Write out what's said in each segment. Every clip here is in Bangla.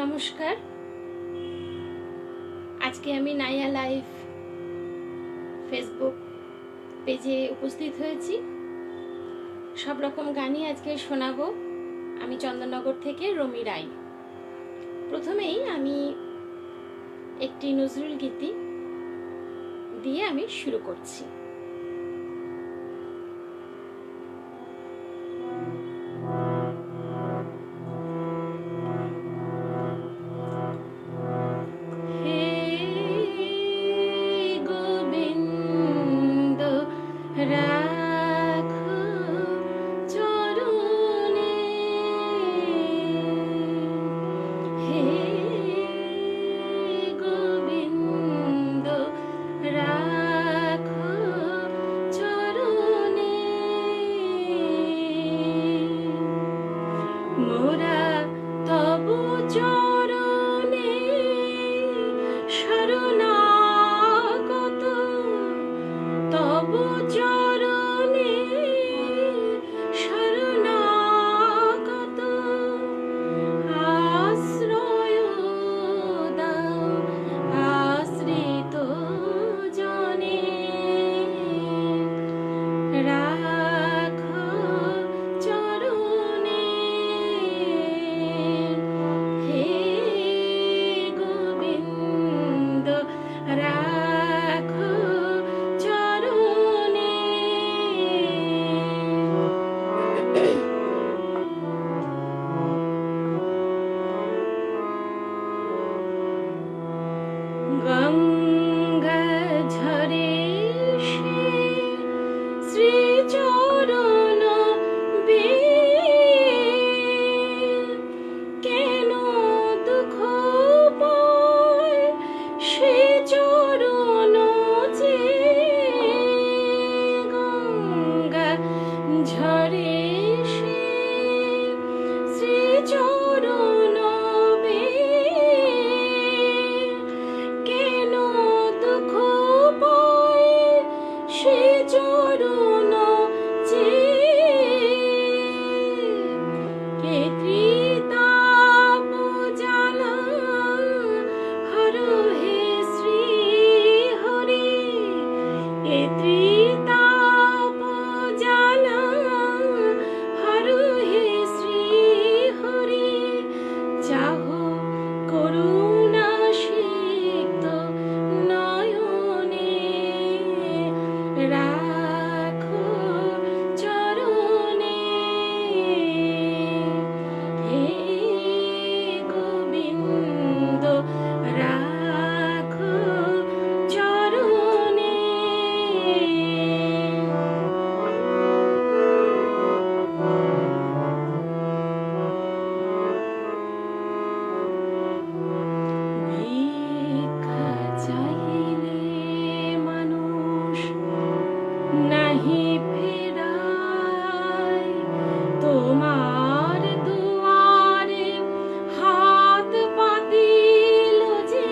নমস্কার। আজকে আমি নাইয়া লাইভ ফেসবুক পেজে উপস্থিত হয়েছি। সব রকম গানই আজকে শোনাবো। আমি চন্দননগর থেকে রমি রায়। প্রথমেই আমি একটি নজরুল গীতি দিয়ে আমি শুরু করছি। মোরা তবু চরণে শরণাগত, তবু চরণে শরণাগত, আশ্রয় দাও আশ্রিত জনে, রাখো চরণে। হে গোবিন্দ রাখো চরণে। গঙ্গা ঝরে সে শ্রীচরণ বেয়ে, কেন দুঃখ পায় সে চরণ চেয়ে। গঙ্গা ঝরে সে শ্রীচরণ বেয়ে, কেন দুঃখ পায় সে চরণ চেয়ে। কে ত্রিতাপ জ্বালা হরো হে শ্রী হরি, কে ত্রিতাপ জ্বালা হরো হে শ্রী হরি। যাহো করুণা সিক্ত নয়নে, রাখো চরণে। হে গোবিন্দ রাখো চরণে। ভিক্ষা চাহিলে মানুষ নাহি ফেরায়, তোমার দুয়ারে হাত পাতিল যে,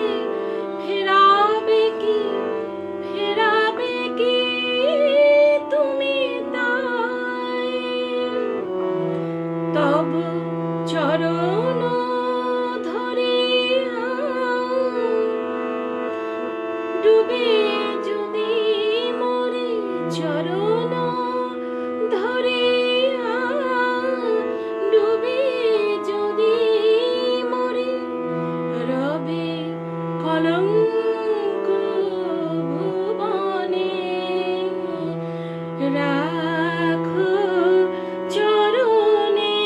ফেরাবে কি তুমি তাই। তব চরণ ধরিয়া ডুবে যদি মরি, চরণ ধরিয়া ডুবে যদি মরি, রবে কলঙ্ক ভুবনে, রাখো চরণে।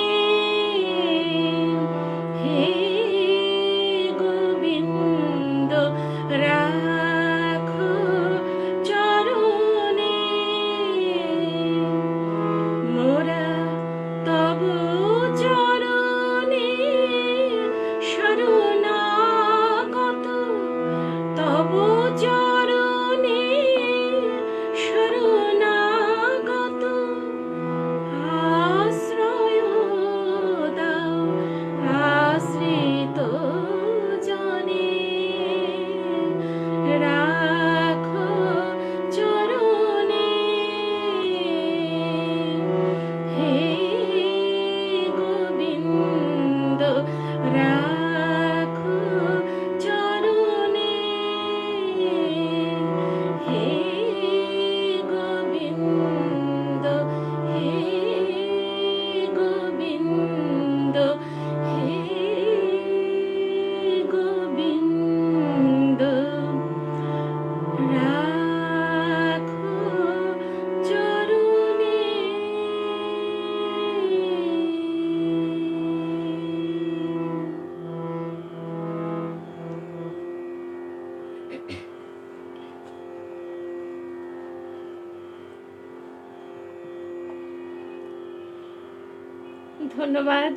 ধন্যবাদ।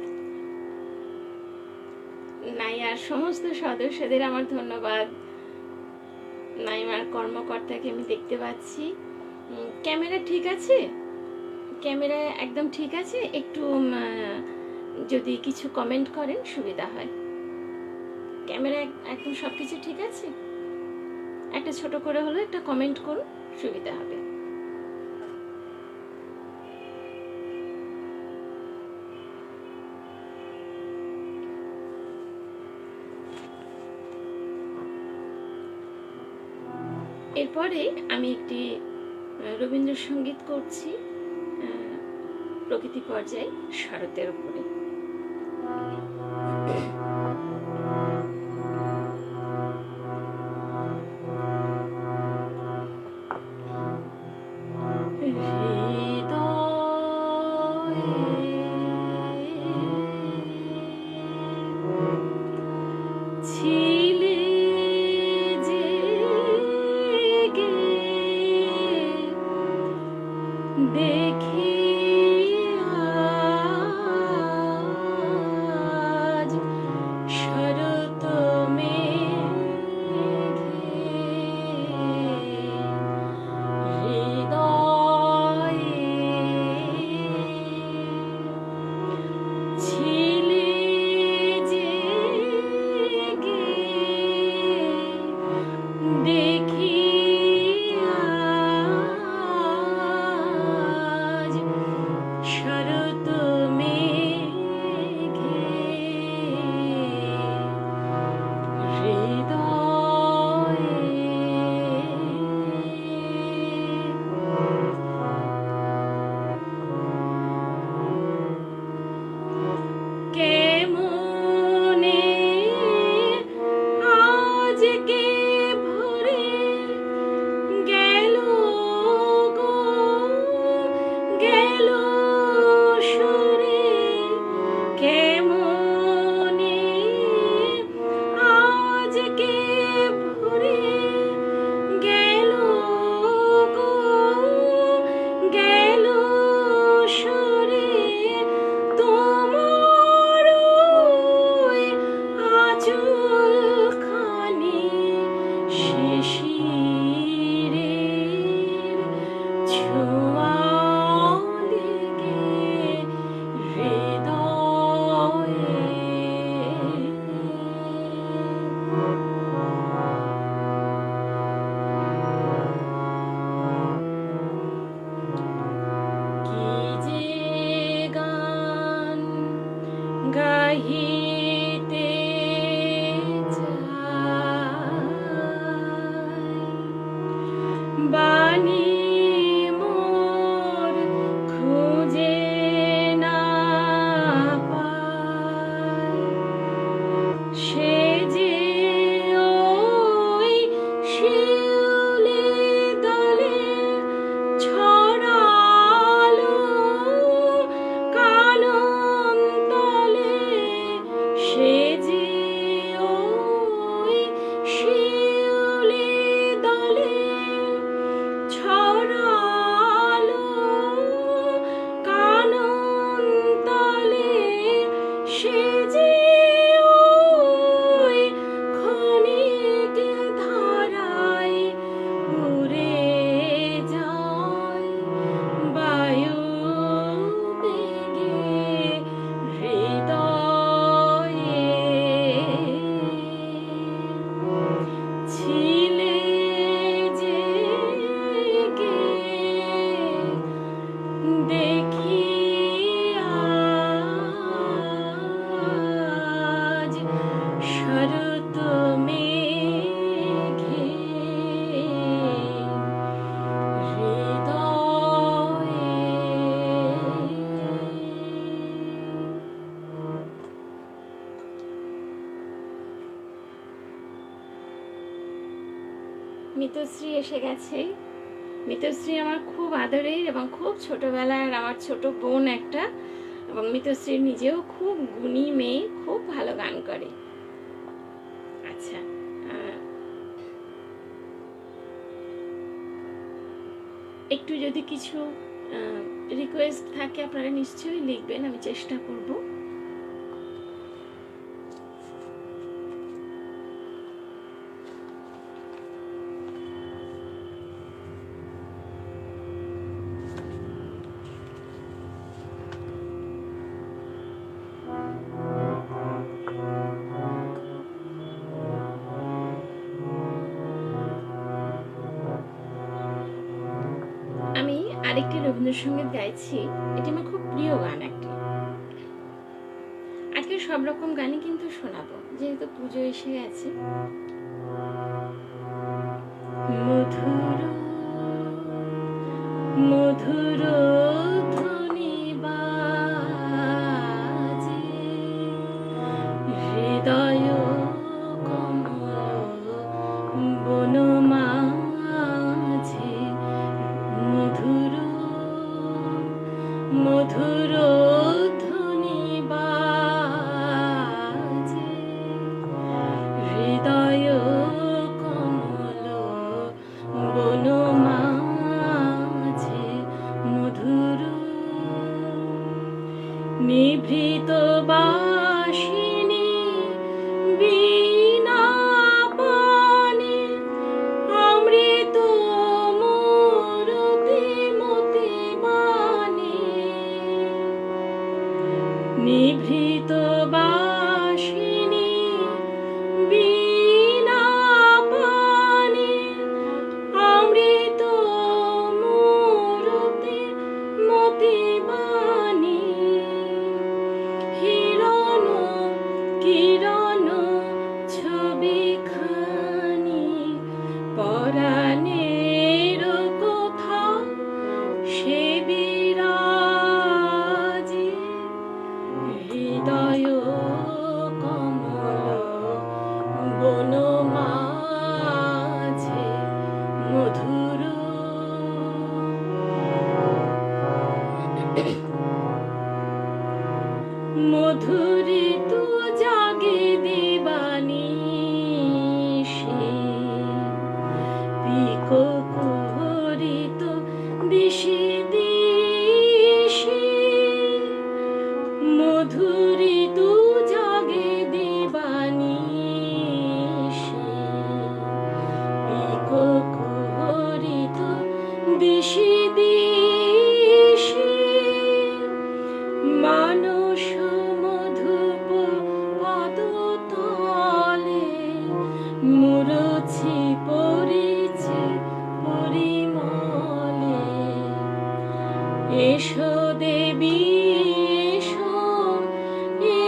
নাইয়ার সমস্ত সদস্যদের আমার ধন্যবাদ। নাইমার কর্মকর্তাকে আমি দেখতে পাচ্ছি। ক্যামেরা ঠিক আছে? ক্যামেরা একদম ঠিক আছে? একটু যদি কিছু কমেন্ট করেন সুবিধা হয়। ক্যামেরা একদম সব কিছু ঠিক আছে? একটা ছোট করে হলো একটা কমেন্ট করুন, সুবিধা হবে। এরপরে আমি একটি রবীন্দ্রসঙ্গীত করছি প্রকৃতি পর্যায়ে শরতের উপরে। দেখি আজ শরৎ মেঘে হৃদয়ে ছিলে জেগে দেখি শরৎ মেঘে হৃদয়ে কেমনে আজকে ভরে গেল গো গেল সুরে, কেমনে আজকে ভরে গেল গো গেল সুরে, তোমার ওই আঁচল খানি শিশিরের ছোঁয়া লেগে হৃদয়ে কি যে গান গাহিতে চাই, বাণী মোর খুঁজে না পাই, সে যে ওই শিউলি দলে ছড়ালো কানন তলে, সে যে ওই শিউলি দলে ছড়ালো কানন তলে, সে যে ওই ক্ষণিক ধারায় উড়ে যায় বায়ু বেগে হৃদয়ে ছিলে জেগে দেখি আজ শরৎ মেঘে মিতশ্রী এসে গেছে। মিতশ্রী আমার খুব আদরের এবং খুব ছোটবেলার আমার ছোট বোন একটা, এবং মিতশ্রী নিজেও খুব গুণী মেয়ে, খুব ভালো গান করে। আচ্ছা, একটু যদি কিছু রিকোয়েস্ট থাকে আপনারা নিশ্চয়ই লিখবেন, আমি চেষ্টা করব। আমি আরেকটি রবীন্দ্রসঙ্গীত গাইছি, এটি আমার খুব প্রিয় গান একটি। আজকে সব রকম গানই কিন্তু শোনাবো, যেহেতু পুজো এসে গেছে। মধুর মধুর ধ্বনি বাজে হৃদয় কমল বনমাঝে, মধুর মধুর ধ্বনি বাজে হৃদয় কমল বনমাঝে, মধুর নিভৃত বাসিনী বীণা পানে অমৃত মূরতি মতি বাণী, নিভৃত বাসিনী বীণা পানে অমৃত মূরতি মতি বাণী, হিরণ কিরণ ছবিখানি পরাণের কোথাও সে বিরাজে, হৃদয় কমল বনমাঝে, মধুর মধুরিত জাগে দিবানিশি, পিকো কুহরিত দিশি দিশি, মধুরিত জাগে দিবানিশি, পিকো কুহরিত দিশি দিশি, মানস মধুপ পদতলে মুরছি পরিছে পরিমলে, এসো দেবী এসো এ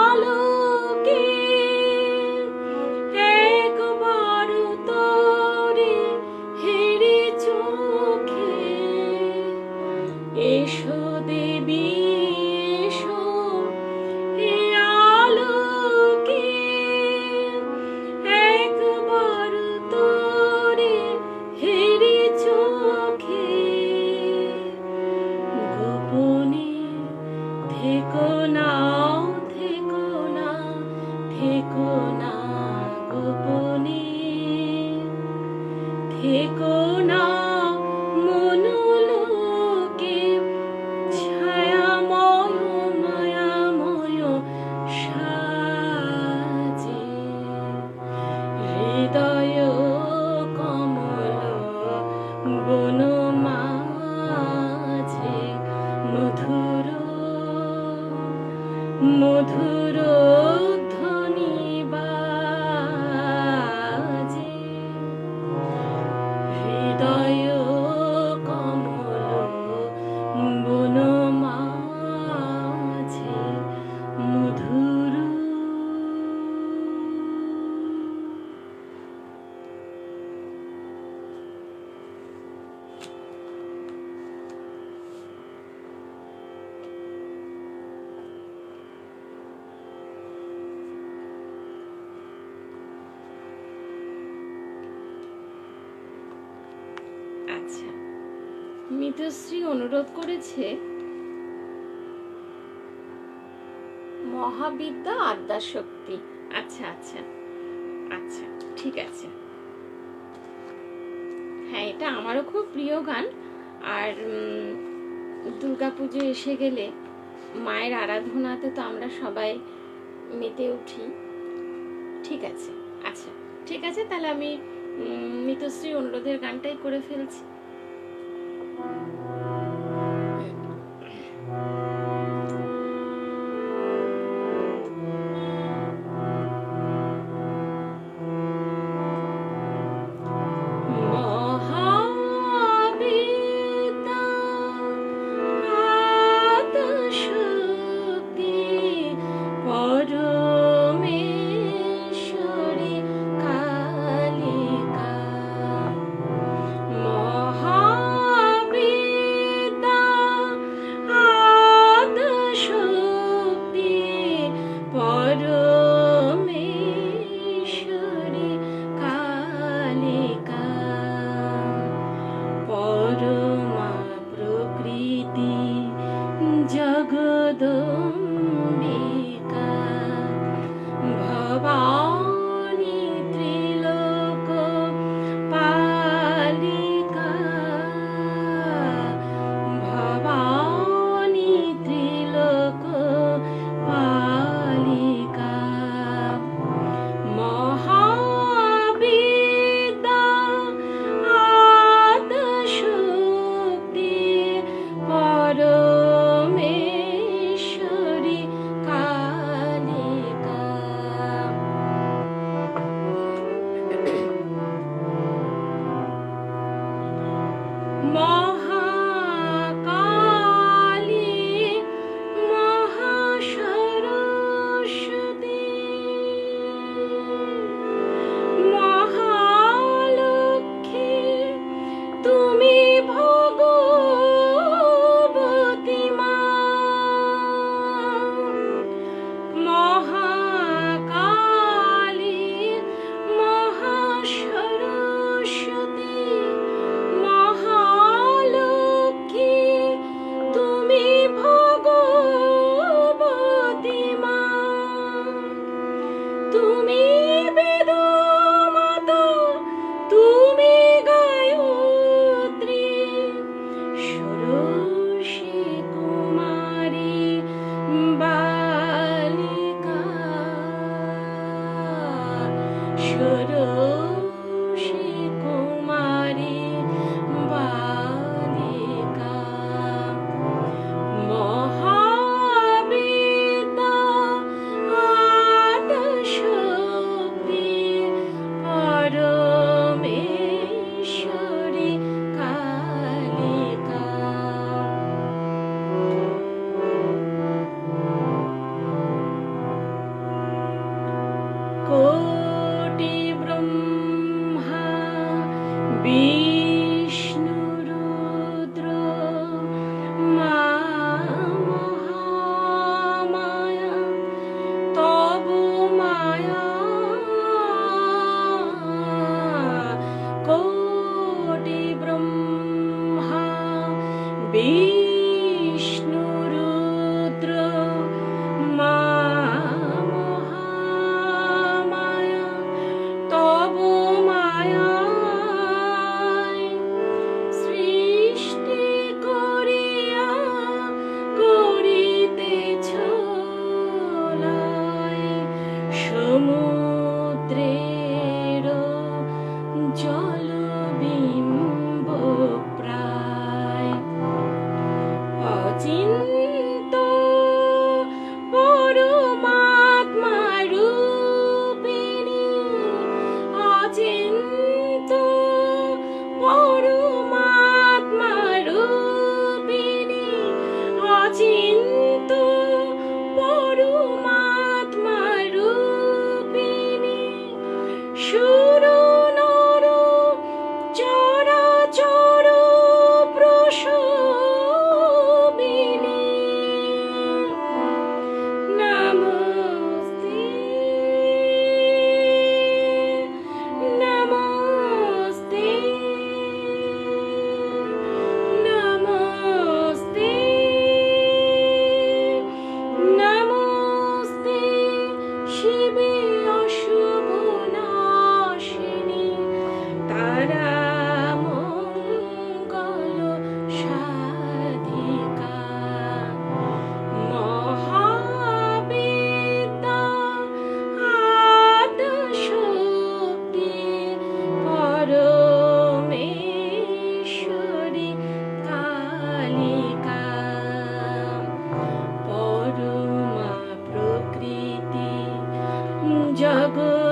আলোকে একবার তোরে হেরি চোখে, এসো দেবী এসো এ আলোকে একবার তোরে হেরি চোখে, গোপনে থেকো না থেকো না থেকো না, গোপনে থেকো না মনোলোকে, ছায়াময় মায়াময় সাজে হৃদয় কমল বনমাঝে, মধুর মধুর ধ্বনি বাজে হৃদয় কমল বনমাঝে, মধুর। আচ্ছা, মিতশ্রী অনুরোধ করেছে মহাবিদ্যা আদ্যাশক্তি। আচ্ছা আচ্ছা আচ্ছা, ঠিক আছে। হ্যাঁ, এটা আমারও খুব প্রিয় গান। আর দুর্গাপুজো এসে গেলে মায়ের আরাধনাতে তো আমরা সবাই মেতে উঠি। ঠিক আছে, আচ্ছা ঠিক আছে, তাহলে আমি মিতশ্রী অনুরোধের গানটাই করে ফেলছি। জগদম্বিকা ভবানী ত্রিলোক পালিকা, ভবানী ত্রিলোক পালিকা, মহাবিদ্যা আদ্যশক্তি পরমেশ্বর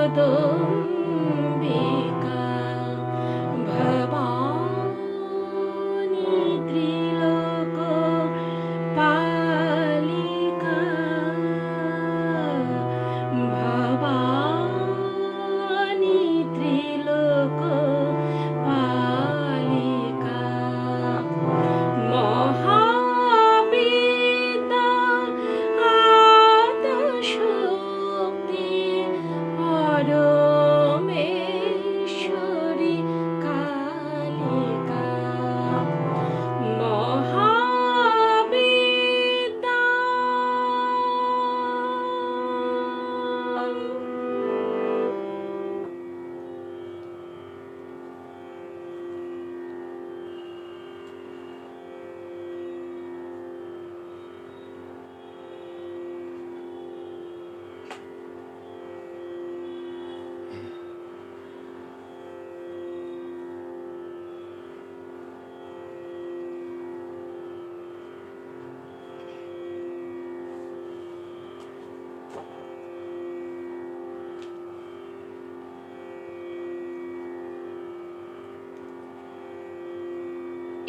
জগদম্বিকা ভবানী ত্রিলোক পালিকা ভবানী ত্রিলোক পালিকা মহাবিদ্যা আদ্যশক্তি পরমেশ্বরী কালিকা মহাবিদ্যা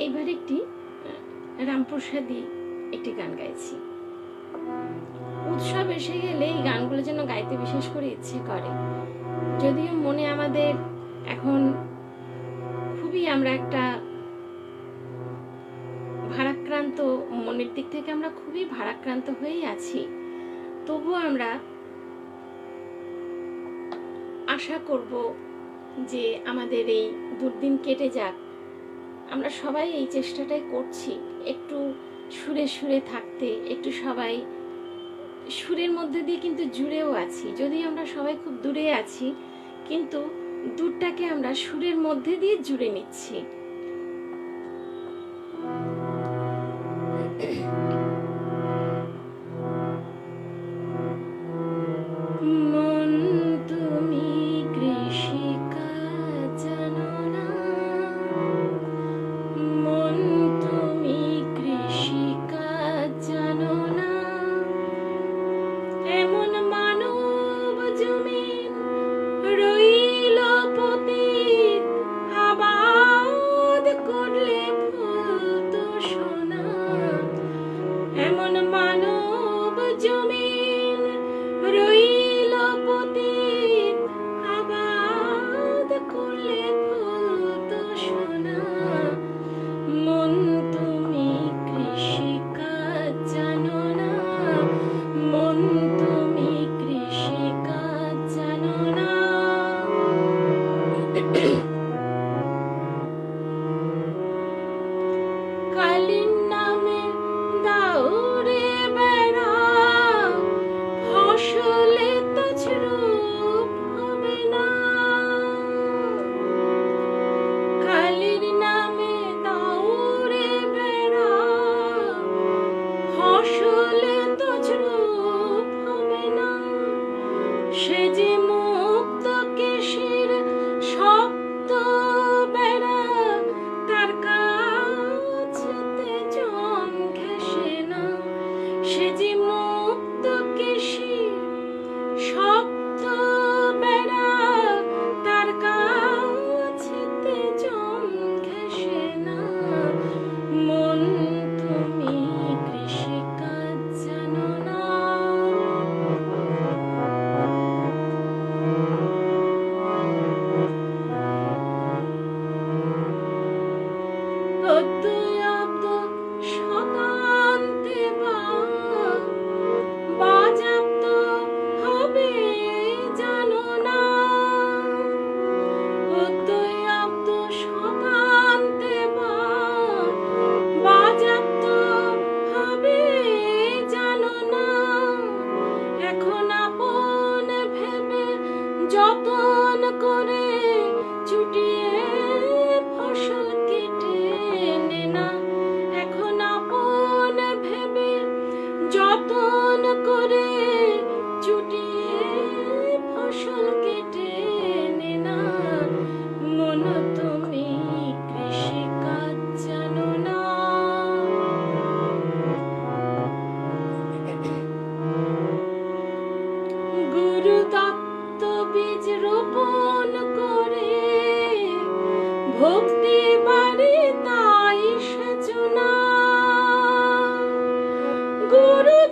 এইবার একটি রামপ্রসাদী একটি গান গাইছি। উৎসব এসে গেলে এই গানগুলো যেন গাইতে বিশেষ করে ইচ্ছে করে, যদিও মনে আমাদের এখন খুবই আমরা একটা ভারাক্রান্ত, মনের দিক থেকে আমরা খুবই ভারাক্রান্ত হয়েই আছি, তবুও আমরা আশা করব যে আমাদের এই দুর্দিন কেটে যাক। আমরা সবাই এই চেষ্টাটাই করছি, একটু সুরে সুরে থাকতে, একটু সবাই সুরের মধ্যে দিয়ে কিন্তু জুড়েও আছি। যদি আমরা সবাই খুব দূরে আছি, কিন্তু দূরটাকে আমরা সুরের মধ্যে দিয়ে জুড়ে নিচ্ছি। মন তুমি কৃষিকাজ জানো না, মন তুমি কৃষিকাজ জানো না, এমন মানব জমিন রইল পতিত, আবার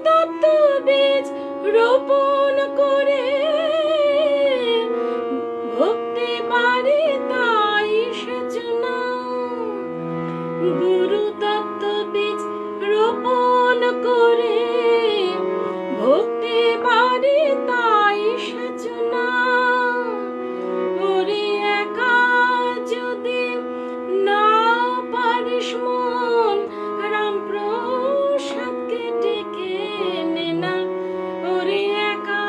তত্ত্ব বীজ রোপণ করে ভক্তি বাড়ে তাই সেচনা। গুরু তত্ত্ব বীজ রোপণ করে ভক্তি বাড়ে তাই সেচনা। ওরে একা যদি না পারিস মন রামপ্রসাদকে ডেকে নে না। ওরে একা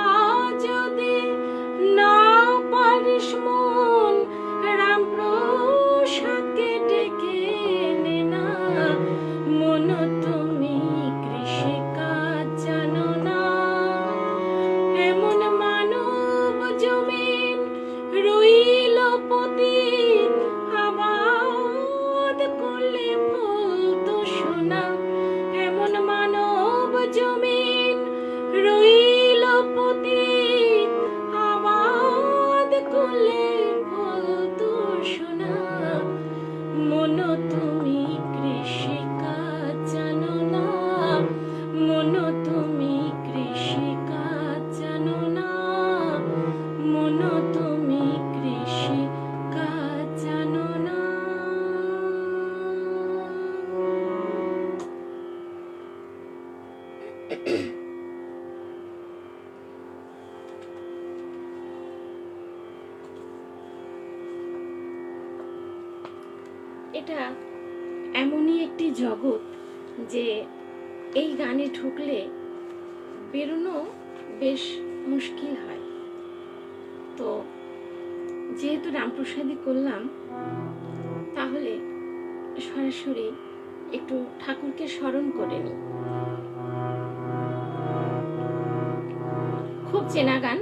যদি না পারিস মন রামপ্রসাদকে ডেকে নে না। মন তুমি কৃষিকাজ জানো না, এমন মানব জমিন রইল পতিত, আবাদ করলে ফলতো সোনা। এমন মানব জমিন রইল পতিত, আবাদ করলে ফলতো সোনা। মন তুমি কৃষিকাজ জানো না, মন তুমি কৃষিকাজ জানো না, মন তুমি কৃষিকাজ জানো না। এটা এমনই একটি জগৎ যে এই গানে ঢুকলে বেরোনো বেশ মুশকিল হয়। তো যেহেতু রামপ্রসাদই করলাম, তাহলে সরাসরি একটু ঠাকুরকে স্মরণ করে নিই। খুব চেনা গান,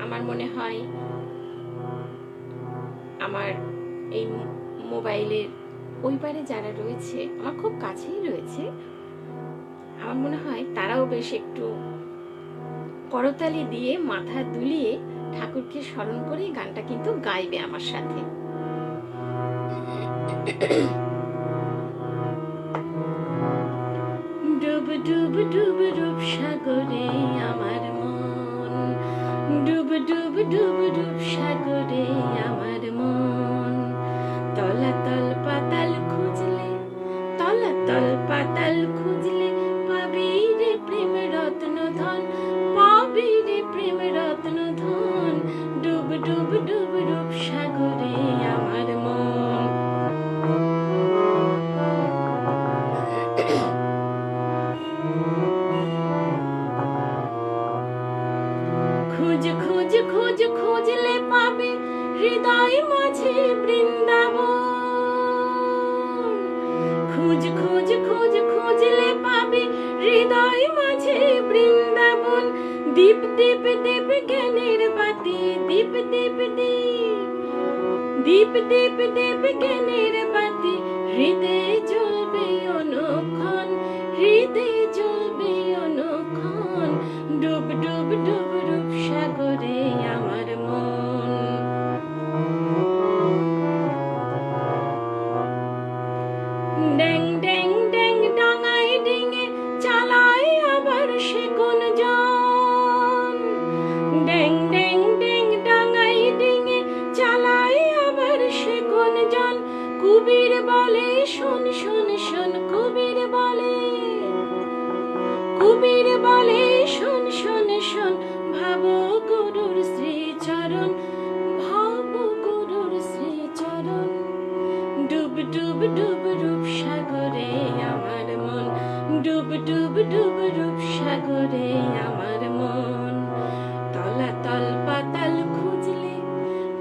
আমার মনে হয় আমার এই মোবাইলের ওই পারে যারা রয়েছে, আমার খুব কাছেই রয়েছে, আমার মনে হয় তারাও বেশ একটু করতালি দিয়ে মাথা দুলিয়ে ঠাকুরকে স্মরণ করে গানটা কিন্তু গাইবে আমার সাথে। ডুব ডুব ডুব ডুব সাগরে আমার মন, ডুব ডুব ডুব ডুব সাগরে আমার মন। তলাতল পাতাল খুঁজলে, তলাতল পাতাল খুঁজলে পাবি রে প্রেম রত্ন ধন, পাবি রে প্রেম রত্ন ধন। ডুব ডুব ডুব ডুব সাগরে আমার মন। খুঁজ খুঁজ খুঁজ খুঁজলে পাবে হৃদয় মাঝে বৃন্দাবন। খুঁজ খুঁজ খুঁজ খুঁজলে পাবে হৃদয় মাঝে বৃন্দাবন। দীপ দীপ দীপ জ্ঞানের বাতি, দীপ দীপ দীপ, দীপ দীপ দীপ জ্ঞানের বাতি। হৃদয়ে জ্বলবে অনুক্ষণ, হৃদয়ে জ্বলবে অনুক্ষণ। ডুব ডুব ডুব ডুব সাগরে আমার মন। ড্যাং ড্যাং ড্যাং ডাঙায় ডিঙে চালায় আবার সে কোন জন। ড্যাং ড্যাং ড্যাং ডাঙায় ডিঙে চালায় আবার সে কোন জন। কুবির বলে শোন শোন শোন, কুবির বলে, কুবির বলে শোন শোন শোন। ভাব গুরুর শ্রীচরণ, ভাব গুরুর শ্রীচরণ। ডুব ডুব ডুব ডুব সাগরে আমার মন, ডুব ডুব ডুব ডুব সাগরে আমার মন। তলাতল পাতাল খুঁজলে,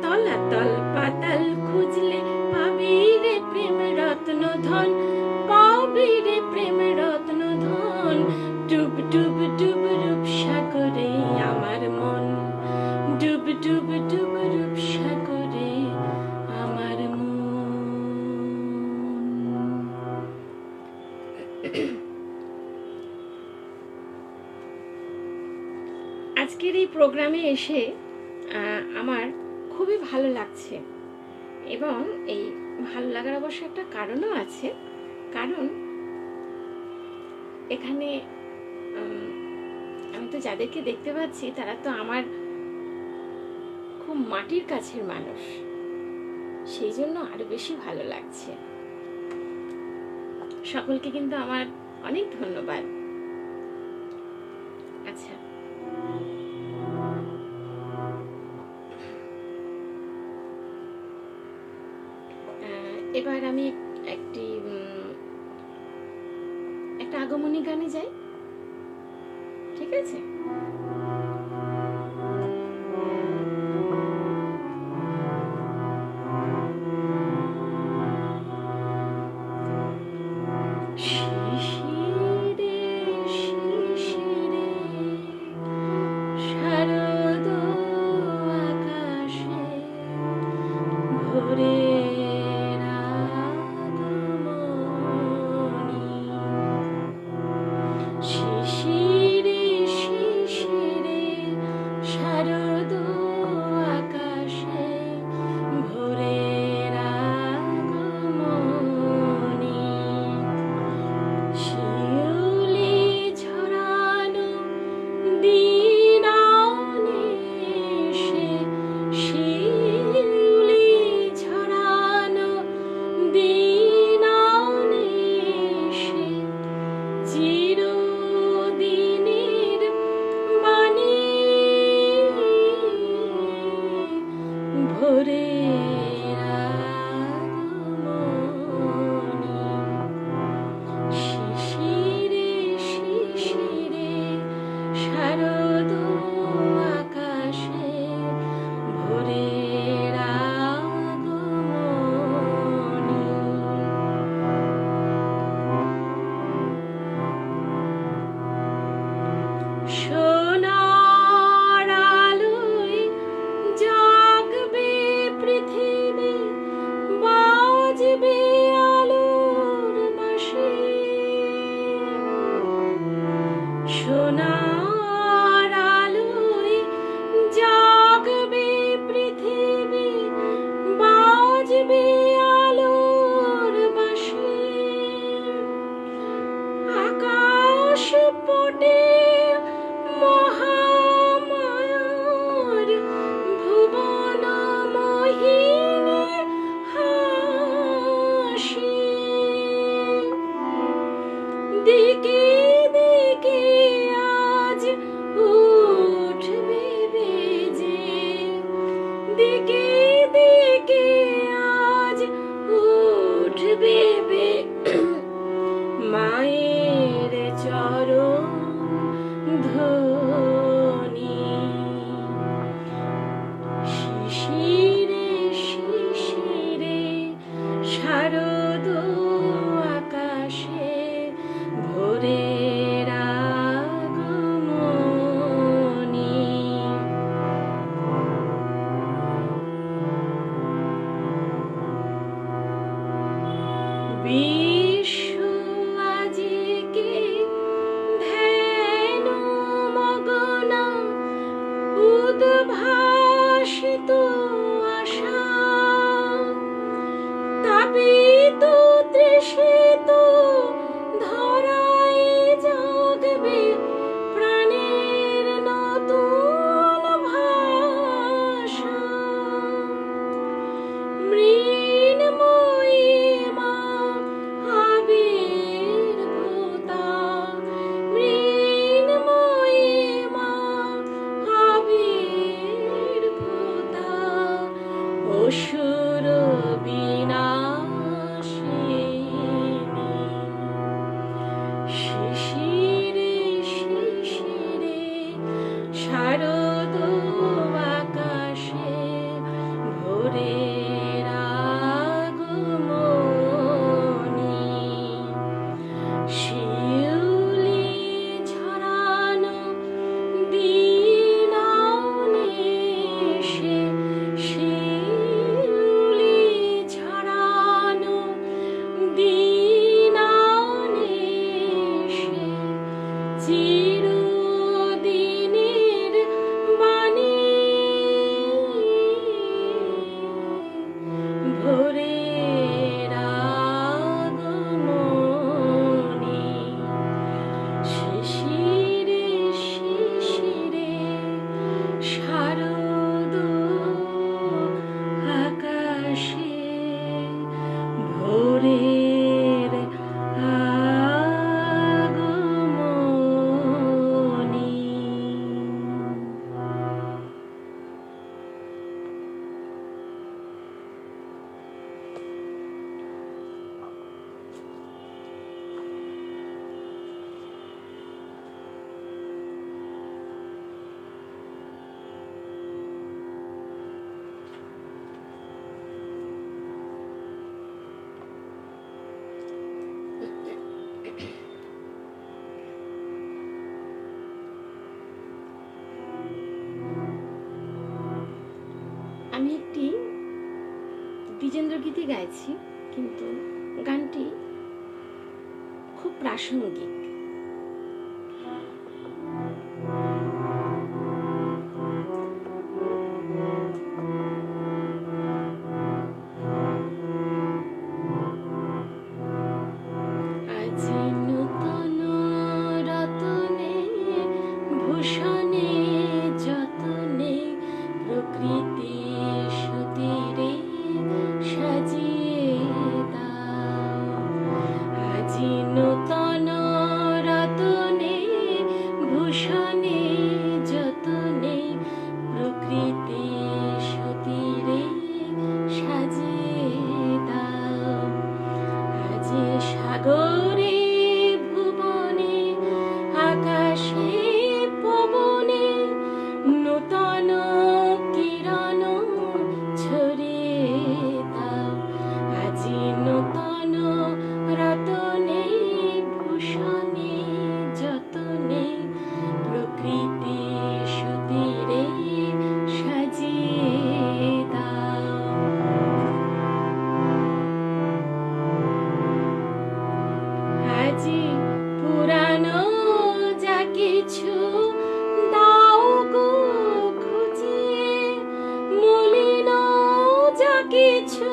তলাতল পাতাল খুঁজলে পাবি রে প্রেম রত্ন ধন, পাবি রে প্রেম রত্ন ধন। ডুব ডুব ডুব ডুব সাগরে আমার মন, ডুব ডুব ডুব ডুব সাগরে আমার মন। আজকের এই প্রোগ্রামে এসে আমার খুবই ভালো লাগছে, এবং এই ভালো লাগার অবশ্য একটা কারণও আছে। কারণ এখানে কিন্তু যাদেরকে দেখতে পাচ্ছি তারা তো আমার খুব মাটির কাছের মানুষ, সেই জন্য আরো বেশি ভালো লাগছে। সকলকে কিন্তু আমার অনেক ধন্যবাদ। আচ্ছা, এবার আমি একটা আগমনী গানে যাই, ঠিক আছে? আমি একটি দ্বিজেন্দ্র গীতি গাইছি, কিন্তু গানটি খুব প্রাসঙ্গিক। আজি নূতন রতনে ভূষণে যতনে প্রকৃতি সুতীরে সাজিয়ে দাও। আজি নূতন রতনে ভূষণে যতনে প্রকৃতি সুতীরে সাজিয়ে দাও। আজি সাগরে ভুবনে আকাশে পবনে নূতন কিরণ ছড়িয়ে দাও। আজি নূতন রতনে ভূষণে যতনে প্রকৃতি সুতীরে সাজিয়ে দাও। আজি পুরানো যা কিছু দাও গো খুঁজিয়ে, মলিন যা কিছু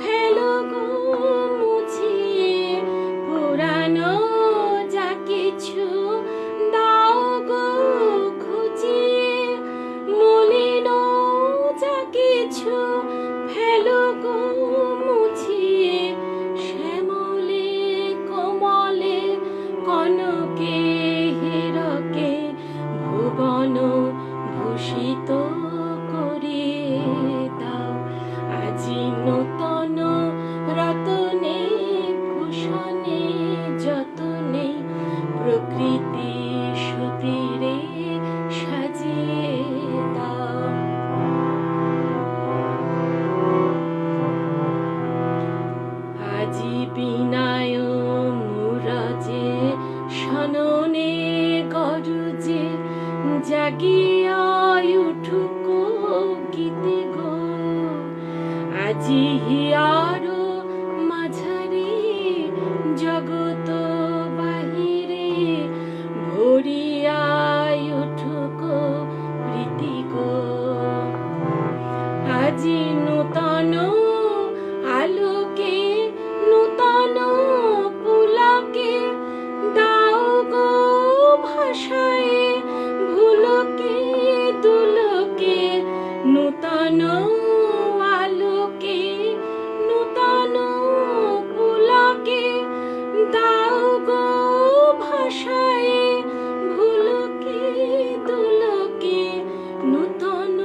ফেলো গো মুছিয়ে। পুরানো যা কিছু দাও গো খুঁজিয়ে, মলিন যা কিছু ফেলো গো মুছিয়ে। শ্যামলে কোমলে কনকে হীরকে ভুবন ভূষিত করিয়ে দাও। আজি নূতন রতনে ভূষণে যতনে প্রকৃতি সুতীরে সাজিয়ে দাও। আজি বিনায় মুরাজে শননে গরজে জাগিয়া উঠুক গীতে গো। আজি হিয়ার মাঝারে জগত বাহিরে ভরিয়া উঠুক প্রীতি গো। আজি নূতন আলোকে নূতন পুলকে দাও গো ভাষায় ভুলকে দুলকে। নূতন আলোকে নূতন পুলকে দাও গো ভাষায় ভুলকে দুলকে। নূতন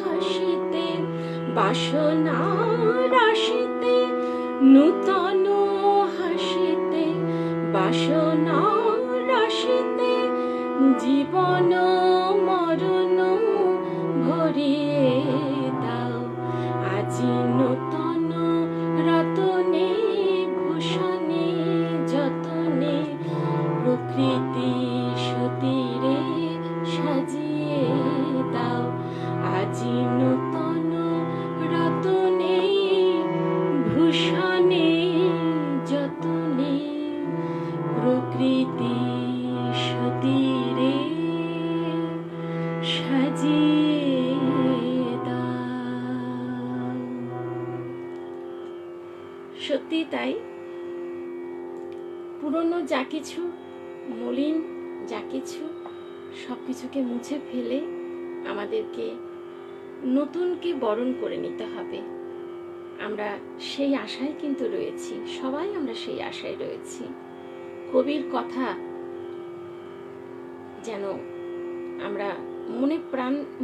হাসিতে বাসনা রাশিতে নূতন হাসিতে বাসনা রাশিতে জীবন মরণ ভরিয়ে দাও। আজি নূতন রতনে ভূষণে যতনে প্রকৃতি সুতীরে সাজিয়ে দাও। আজি নূতন রতনে ভূষণে যতনে প্রকৃতি সুতীরে সাজিয়ে দাও। সত্যি তাই, পুরনো যা কিছু মলিন যা কিছু সব কিছুকে মুছে ফেলে আমাদেরকে নতুনকে বরণ করে নিতে হবে। আমরা সেই আশায় কিন্তু রয়েছি, সবাই আমরা সেই আশায় রয়েছি। কবির কথা যেন আমরা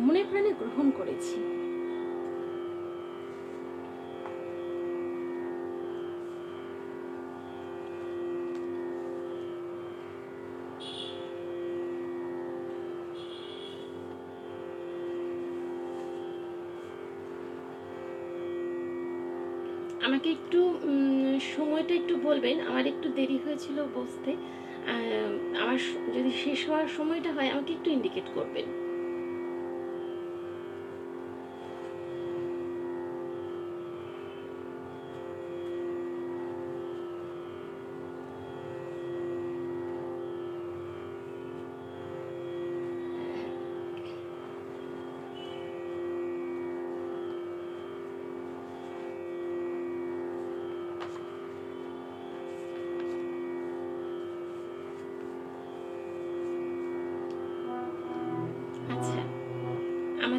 মনে প্রাণে গ্রহণ করেছি। আমাকে একটু সময়টা একটু বলবেন, আমার একটু দেরি হয়েছিল বসতে। আমার যদি শেষ হওয়ার সময়টা হয় আমাকে একটু ইন্ডিকেট করবেন।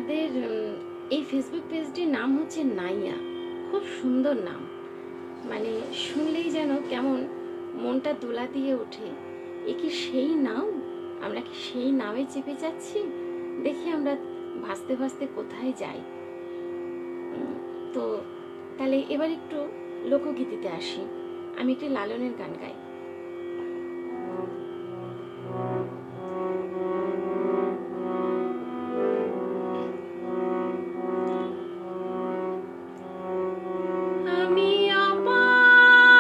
আমাদের এই ফেসবুক পেজটির নাম হচ্ছে নাইয়া। খুব সুন্দর নাম, মানে শুনলেই যেন কেমন মনটা দোলা দিয়ে ওঠে। এ কি সেই নাম? আমরা কি সেই নামে চেপে যাচ্ছি? দেখি আমরা ভাসতে ভাসতে কোথায় যাই। তো তাহলে এবার একটু লোকগীতিতে আসি। আমি একটি লালনের গান গাই। আমি অপার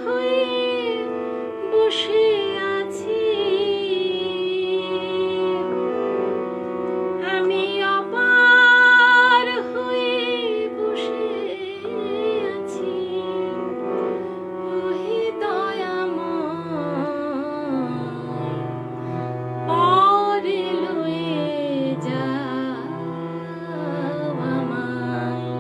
হয়ে বসে আছি, আমি অপার হয়ে বসে আছি, ওহে দয়াময় পরে লয়ে যাও আমায়।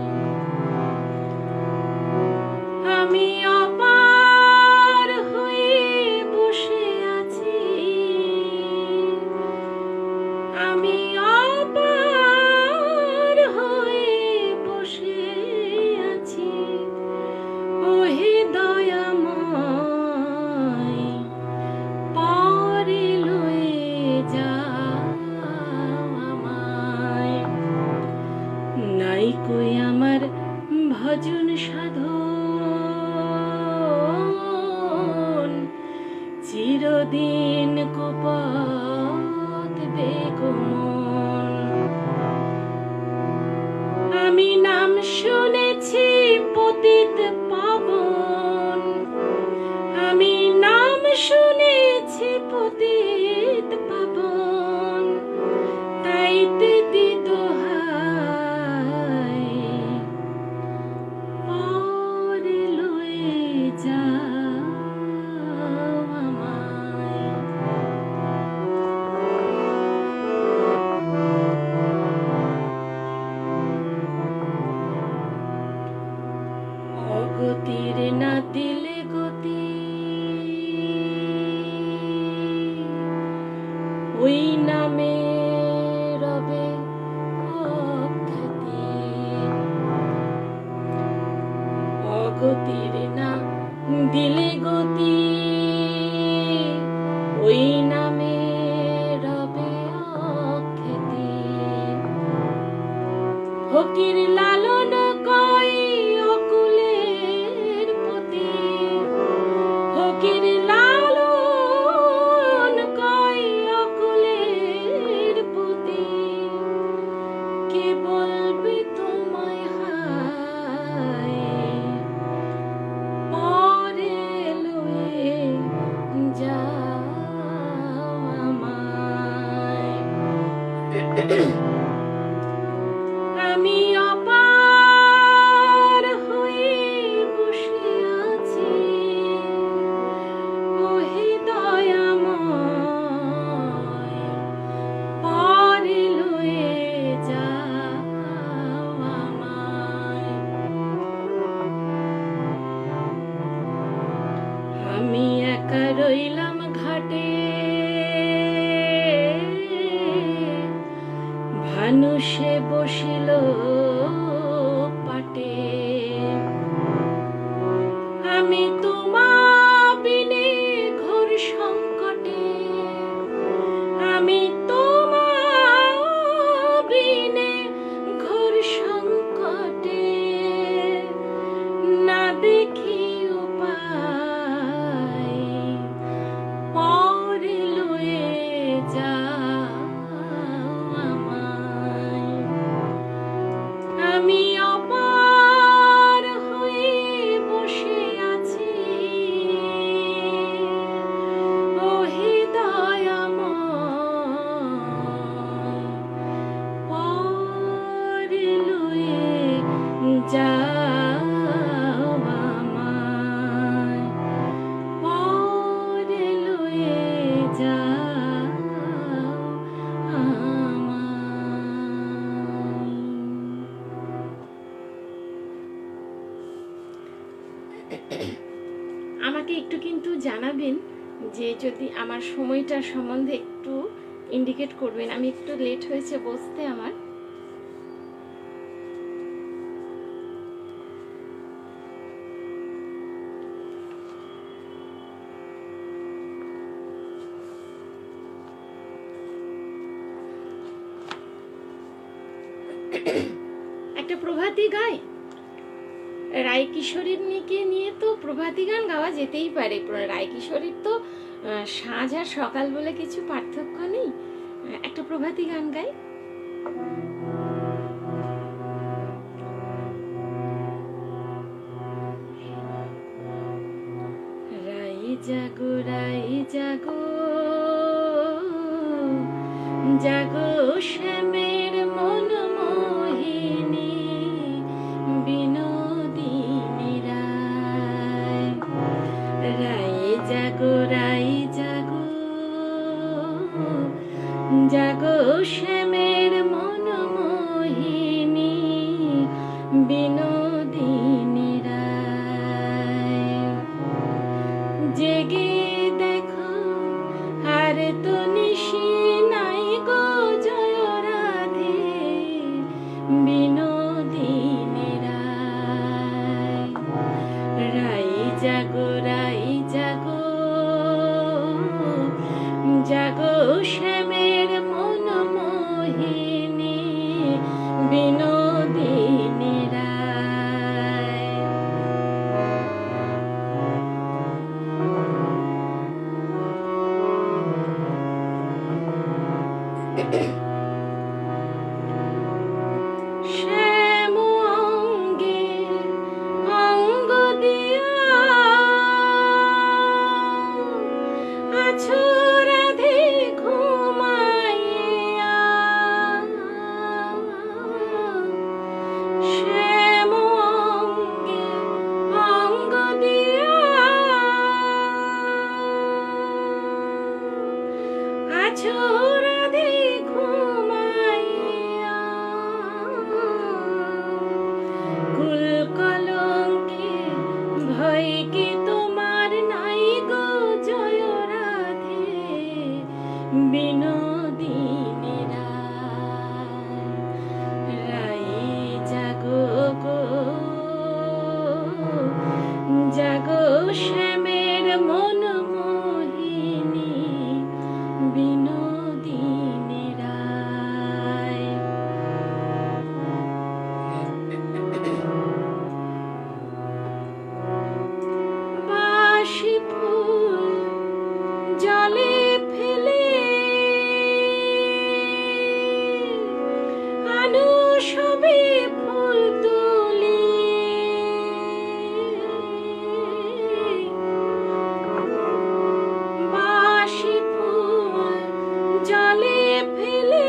আমি অপার হয়ে বসে আছি, আমি অপার হয়ে বসে আছি, ওহে দয়াময় পরে লয়ে যাও আমায়। নাই কই আমার ভজন সাধন, চিরদিন কুপথ বেগমন। আমি নাম শুনেছি পতিত পাবন, আমি নাম শুনেছি পতিত পাবন, তাইতে দোহাই পরে লয়ে যাও আমায়। অগতির না দিলে গতি, ওই নামে রবে অখ্যাতি। অগতির না দিলে গতি, ওই নামে রবে অখ্যাতি। ফকির লালন কই অকুলের পতি, ফকির লালন কই অকুলের পতি। কে বলবে তোমায় হায় পরে লয়ে যাও আমায়। আমি অপার হয়ে বসে আছি, ওহে দয়াময় পরে লয়ে যাও আমায়। আমি একা রইলাম ঘাটে, ভানুষে বসিল পাটে। আমি তোমা বিনে ঘোর সংকটে, আমি তোমা বিনে ঘোর সংকটে। না দেখি উপায় পরে লয়ে যাও আমায়। আমি অপার হয়ে বসে আছি, ওহে দয়াময় পরে লয়ে যাও আমায়, পরে লয়ে যাও আমায়। আমাকে একটু কিন্তু জানাবেন যে যদি আমার সময়টার সম্বন্ধে একটু ইন্ডিকেট করবেন। আমি একটু লেট হয়েছে বসতে আমার। একটা প্রভাতী গাই, রায় কিশোরীর নিয়ে তো প্রভাতী গান গাওয়া যেতেই পারে। রায় কিশোরীর তো সাঁঝ আর সকাল বলে কিছু পার্থক্য নেই। একটা প্রভাতী গান গাই। রাই জাগো, রাই জাগো, জাগো শ্যামের মন মোহিনী বিনোদিনী রায়। রাই জাগো, রাই জাগো, জাগো শ্যামের মন মোহিনী বিনোদিনী রায়। জেগে দেখো আর তো নিশি নাই গো জয় রাধে বিনোদিনী রায়। রাই জাগো, রাই জাগো, জাগো শ্যামের মন মোহিনী বিনোদিনী রায়। শ্যাম অঙ্গে অঙ্গ দিয়া আছো রাধে ঘুমাইয়া। শ্যাম অঙ্গে অঙ্গ দিয়া আছো রাধে ঘুমাইয়া। কুল কলঙ্কে ভয় কি তোমার নাই গো জয় রাধে বিনোদিনী রায়। রাই জাগো গো, জাগো শ্যামের মন মোহিনী বিনোদিনী রায়। বাসি ফুল জলে ফেলে আনো সবে ফুল তুলি। বাসি ফুল জলে ফেলে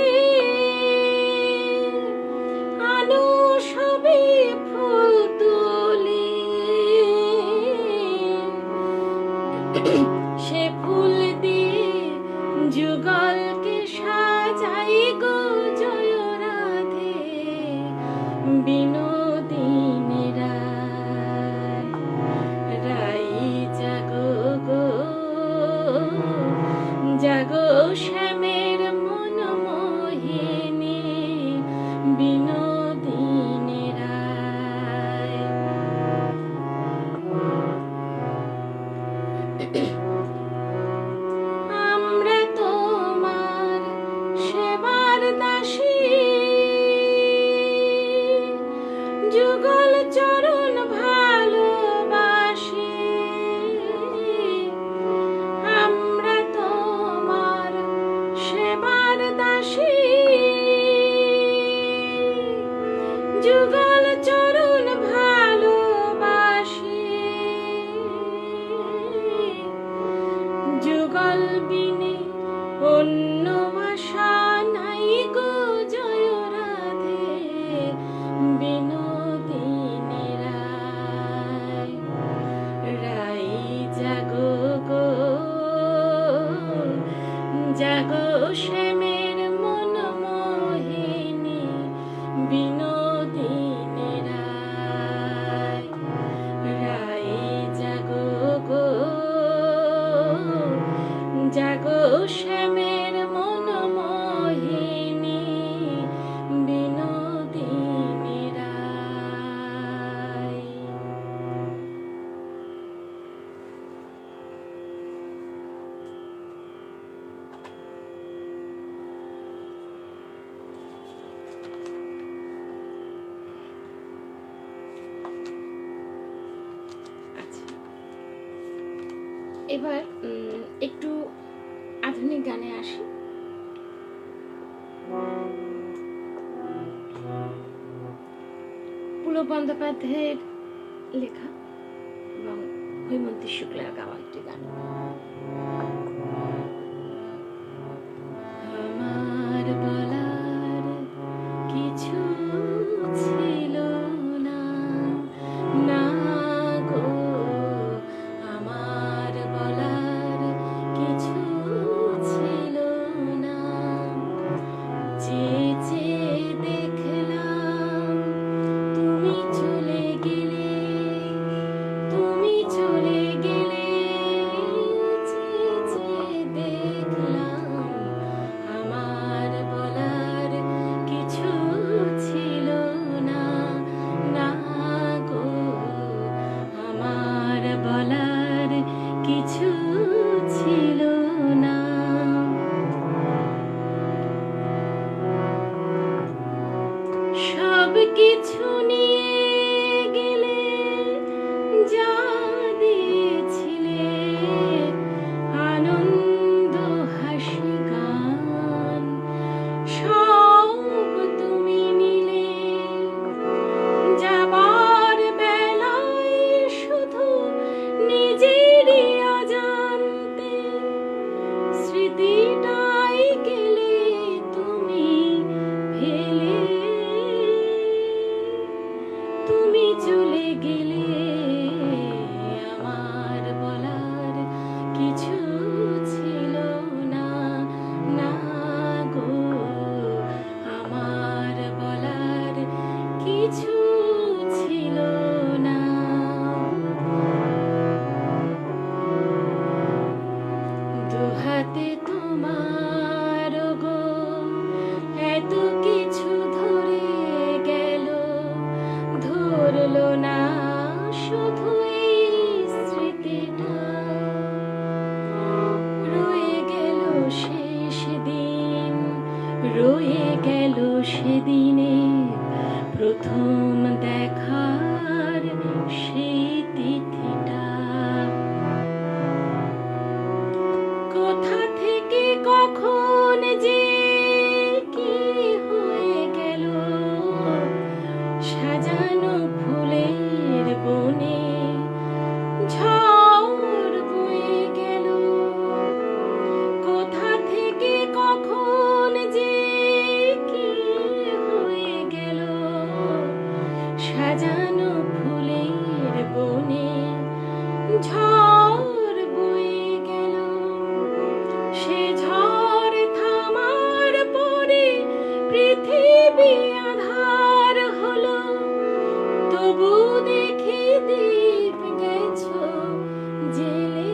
আনো সবে ফুল তুলি। সে ফুল দিয়ে যুগলকে সাজাই গো জয় রাধে বিনোদিনী রায়। রাই জাগো গো, জাগো শ্যামের মন মোহিনী বিনোদিনী রায়। আমরা তোমার সেবার দাসী, যুগল চরণ ভালোবাসি। আমরা তোমার সেবার দাসী, যুগল চরণ ভালোবাসি। যুগল বিনে অন্য আশা নাই গো জয় রাধে বিনোদিনী রায়। রাই জাগো গো, জাগো শ্যামের মন মোহিনী বিনোদিনী রায়। রাই জাগো গো, জাগো শ্যামের মন এবার একটু আধুনিক গানে আসি। পুলক বন্দ্যোপাধ্যায়ের লেখা এবং হৈমন্তী শুক্লার গাওয়া একটি গান। আমার বলার কিছু ছিল না, না গো, আমার বলার কিছু ছিল না। চেয়ে চেয়ে দেখলাম তুমি চলে গেলে, তুমি চলে গেলে। চেয়ে চেয়ে দেখলাম আমার বলার কিছু ছিল না, না গো, আমার বলার কিছু ছিল না। সব কিছু নিয়ে গেলে যা দিয়েছিলে, আনন্দ হাসি গান, সব তুমি নিলে। যাবার বেলায় শুধু নিজেরই অজান্তে স্মৃতিটাই গেলে তুমি ফেলে। তুমি চলে গেলে আমার বলার কিছু ছিল না, না গো, আমার বলার কিছু ছিল না। দুহাতে তোমার গো এত কিছু ধরে গেল, ধরলো না শুধু এই স্মৃতিটা। রয়ে গেল শেষ দিন, রয়ে গেল সেদিনে প্রথম দেখার সেই তিথিটা। কোথা থেকে কখন যে কি হয়ে গেল, সাজানো ফুলের বনে ঝড় বয়ে গেল। কোথা থেকে কখন যে কি হয়ে গেল, সাজানো ফুলের বনে ঝড় বয়ে গেল। সে ঝড় থামার পরে পৃথিবী আধার হলো, তবু দেখি দীপ গেছো জেলে।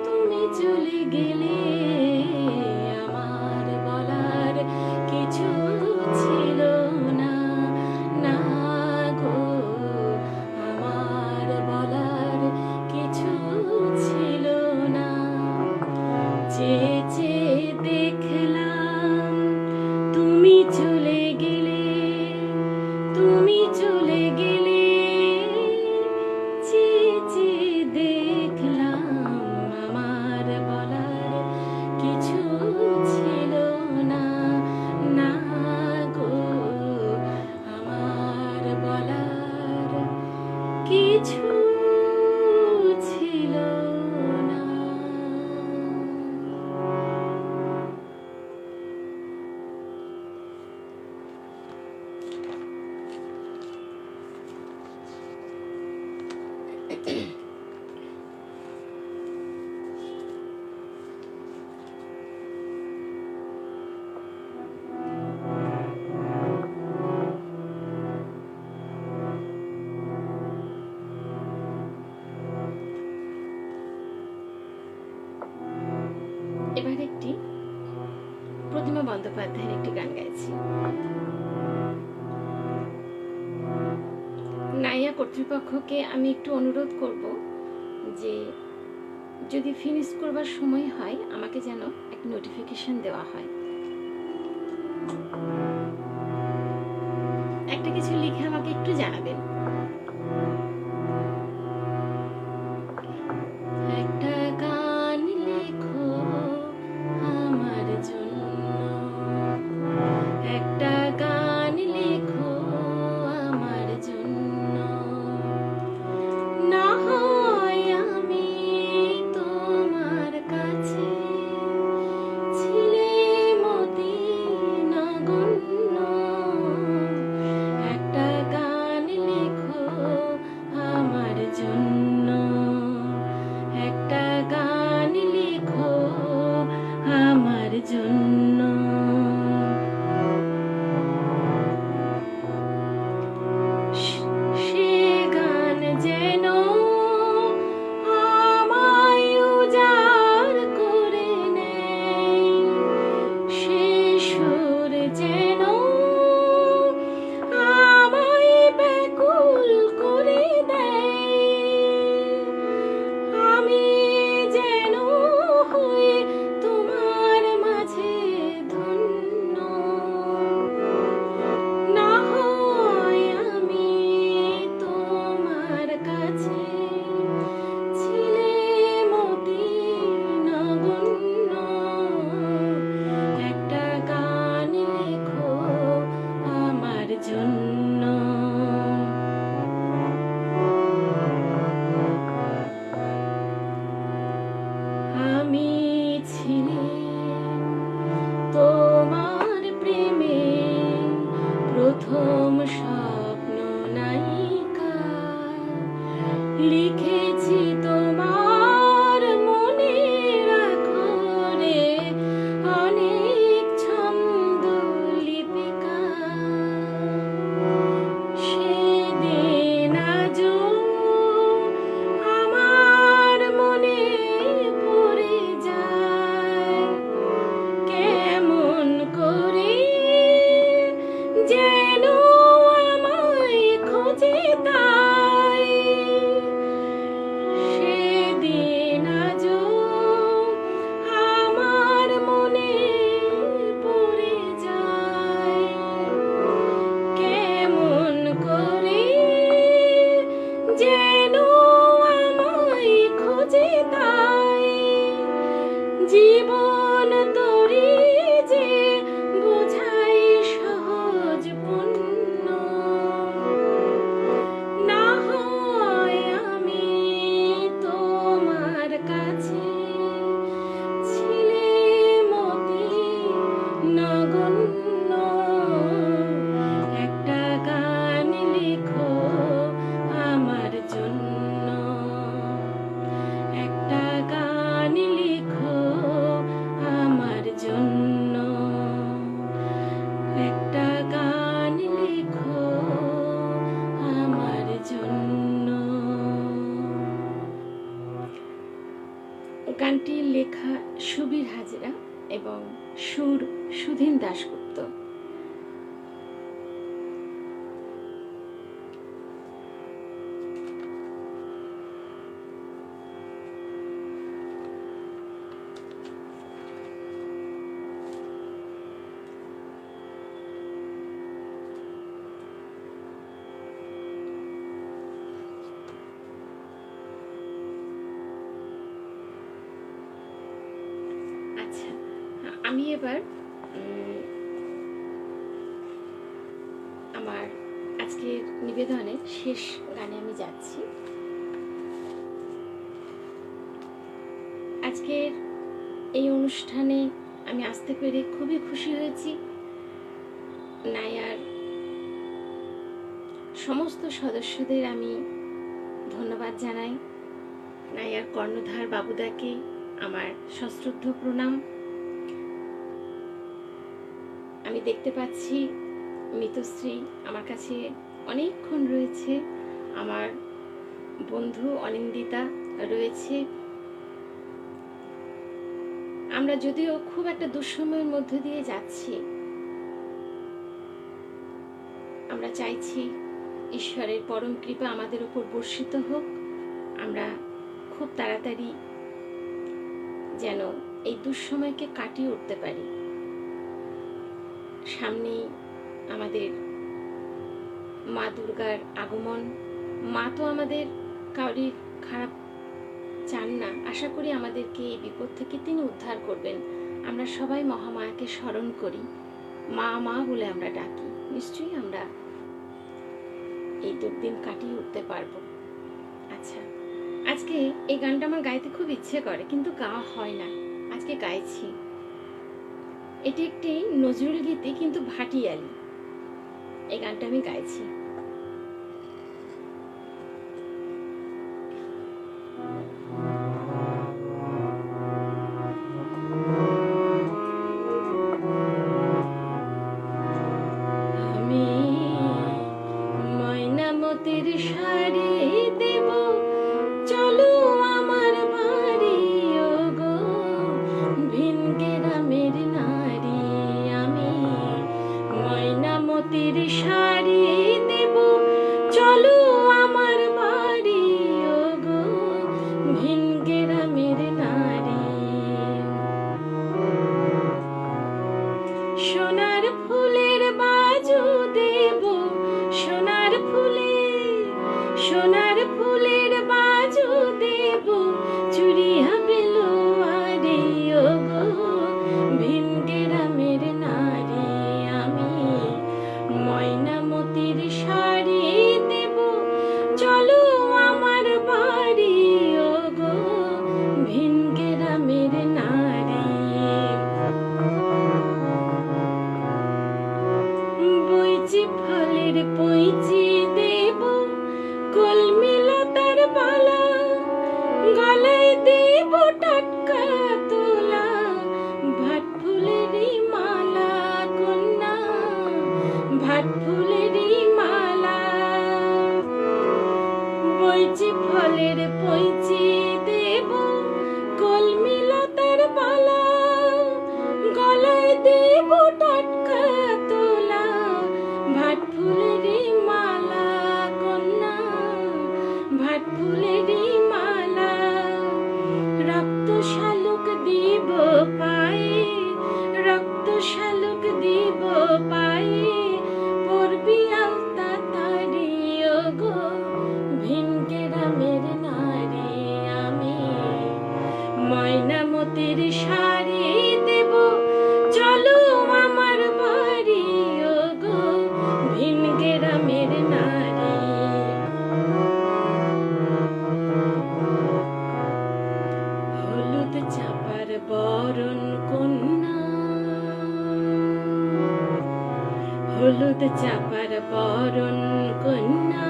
তুমি চলে গেলে আমার বলার কিছু ছিল না, না গো, আমার বলার কিছু ছিল না। চেয়ে চেয়ে দেখলাম তুমি চলে গেলে, তুমি চলে গেলে। চেয়ে চেয়ে দেখলাম আমার বলার কিছু ছিল না, না গো, আমার বলার কিছু ছিল না। এবার একটি প্রতিমা বন্দ্যোপাধ্যায়ের একটি গান গাইছি। নাইয়া কর্তৃপক্ষকে আমি একটু অনুরোধ করব যে যদি ফিনিশ করবার সময় হয় আমাকে যেন এক নোটিফিকেশন দেওয়া হয়। একটা কিছু লিখে আমাকে একটু জানাবেন। কাছে ছিলে মতি নগণ্য, একটা গান লেখো আমার জন্য, একটা গান লেখো আমার জন্য। সে গান যেন আমায় উজাড় করে নেয়, সে সুর যেন আমায় ব্যাকুল করে দেয়। আমি যেন হই তোমার মাঝে ধন্য, না হয় আমি তোমার কাছে ছিলে মতি নগণ্য, একটা গান লেখো আমার জন্য। আমি ছিলাম তোমার প্রেমে প্রথম স্বপ্ন নায়িকা, লিখেছি তোমার মনের আখরে অনেক ছন্দ লিপিকা। সেদিন আজও আমার মনে পড়ে যায়, কেমন করে যেন আমায় খোঁজে তাই। সেদিন আজও আমার মনে পড়ে যায়, কেমন করে যেন আমায় খোঁজে তাই। জীবন তরি যে বোঝাই সহজ পুণ্য, না হয় আমি তোমার কাছে ছিলে মতি নগণ্য, একটা গান লেখো আমার জন্য, একটা গান লেখো আমার জন্য, একটা গান লেখো আমার জন্য। গানটির লেখা সুবীর হাজরা এবং সুর সুধীন দাশগুপ্ত। আচ্ছা, আমি এবার আমার আজকের নিবেদনের শেষ গানে আমি যাচ্ছি। আজকের এই অনুষ্ঠানে আমি আসতে পেরে খুবই খুশি হয়েছি। নায়ার সমস্ত সদস্যদের আমি ধন্যবাদ জানাই। নায়ার কর্ণধার বাবুদাকে আমার সশ্রদ্ধ প্রণাম। আমি দেখতে পাচ্ছি মিতশ্রী আমার কাছে অনেকক্ষণ রয়েছে, আমার বন্ধু অনিন্দিতা রয়েছে। আমরা যদিও খুব একটা দুঃসময়ের মধ্য দিয়ে যাচ্ছি, আমরা চাইছি ঈশ্বরের পরম কৃপা আমাদের উপর বর্ষিত হোক, আমরা খুব তাড়াতাড়ি যেন এই দুঃসময়কে কাটিয়ে উঠতে পারি। সামনেই আমাদের মা দুর্গার আগমন। মা তো আমাদের কাউরির খারাপ চান না, আশা করি আমাদেরকে এই বিপদ থেকে তিনি উদ্ধার করবেন। আমরা সবাই মহামায়াকে স্মরণ করি, মা মা বলে আমরা ডাকি, নিশ্চয়ই আমরা এই দুর্দিন কাটিয়ে উঠতে পারবো। আচ্ছা, আজকে আজকে এই গানটা আমার গাইতে খুব ইচ্ছে করে, কিন্তু গাওয়া হয় না। আজকে গাইছি। এটি একটি নজরুল গীতি, কিন্তু ভাটিয়ালি। এই গানটা আমি গাইছি। আমি ময়নামতির শাড়ি দেব, চলো আমার বাড়ি, ওগো ভিন গ্রামের নারী। আমি ময়নামতির শাড়ি দেব, চলো আমার বাড়ি, ওগো ভিন গ্রামের নারী। সোনার ফুলের বাজু দেব, সোনার ফুলের বাজু দেব, চুড়িয়া বেলোয়ারি, ওগো ভিন গ্রামের নারী। আমি ময়নামতির শাড়ি দেব, চলো আমার বাড়ি, ওগো ভিন গ্রামের নারী। বইচি ফলের পইচি দেব, কলমি লতার বালা, গলায় দেব টাটকা তোলা, ভাট ফুলেরই মালা, কন্যা ভাট ফুলেরই মালা। বইচি ফলের পইচি দেব, কলমি লতার বালা, গলায় দেব টাটকা তোলা, ভাট ফুলেরই মালা, কন্যা ভাট ফুলেরই মালা। রক্ত শালুক দিব পায়ে, রক্ত শালুক দিব পায়ে, পরবি আলতা তারি, ওগো ভিন গ্রামের নারী। আমি ময়নামতির শাড়ি দেব, চলো আমার বাড়ি, ওগো ভিন গ্রামের নারী। হলুদ চাপার বরণ কন্যা, হলুদ চাপার বরণ কন্যা,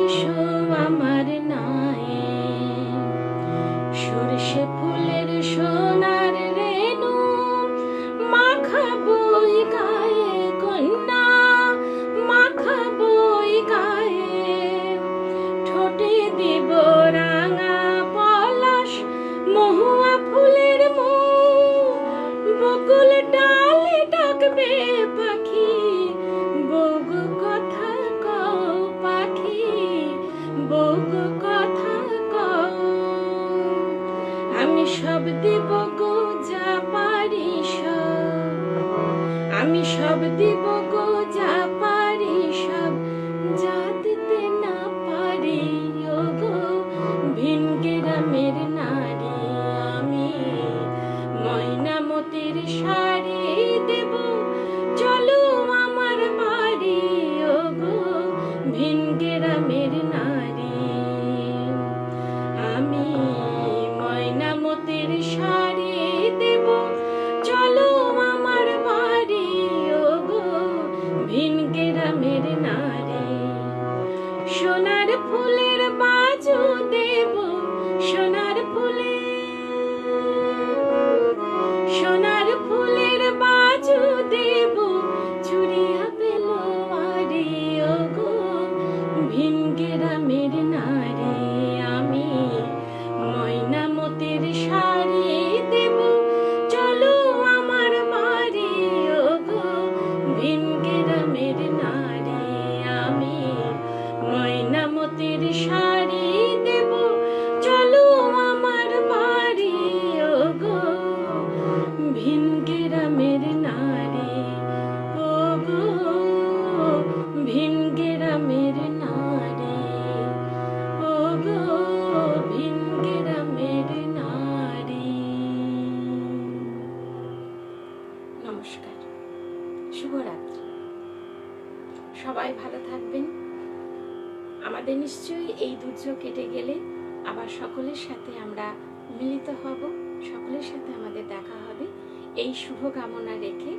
এসো আমার নায়ে। সরষে ফুলের সোনার রেণু মাখাবোই গায়ে, কন্যা মাখাবোই গায়ে। ঠোঁটে দিব রাঙা পলাশ, মহুয়া ফুলের মুখ, বকুল ডালে ডাকবে পাখি, বউগো কথা কও পাখি, বউগো কথা কও। আমি সব দিব গো যা পারি সব, আমি সব দিব গো যা পারি সব, যা দিতে না পারি, ওগো ভিন গ্রামের নারী। আমি ময়নামতির শাড়ি দেব, চলো আমার বাড়ি, ওগো ভিন গ্রামের নারী। আমি ময়নামতির শাড়ি দেব, চলো আমার বাড়ি, ওগো ভিন গ্রামের নারী। সোনার ফুলের বাজু দেব, সোনার ফুলের বাজু দেব, চুড়িয়া বেলোয়ারি, ওগো ভিন গ্রামের নারী। আমি ময়নামতির শাড়ি দেব, চলো আমার বাড়ি, ওগো ভিন গ্রামের নারী। আমি ময়নামতির শাড়ি দেব, চলো আমার বাড়ি, ওগো ভিন গ্রামের নারী, ওগো ভিন গ্রামের নারী, ওগো ভিন গ্রামের নারী। নমস্কার, শুভরাত্রি। সবাই ভালো থাকবেন। আমাদের নিশ্চয়ই এই দুর্যোগ কেটে গেলে আবার সকলের সাথে আমরা মিলিত হব, সকলের সাথে আমাদের দেখা হবে, এই শুভ কামনা রেখে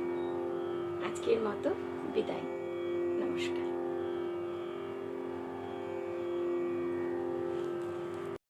আজকের মতো বিদায়। নমস্কার।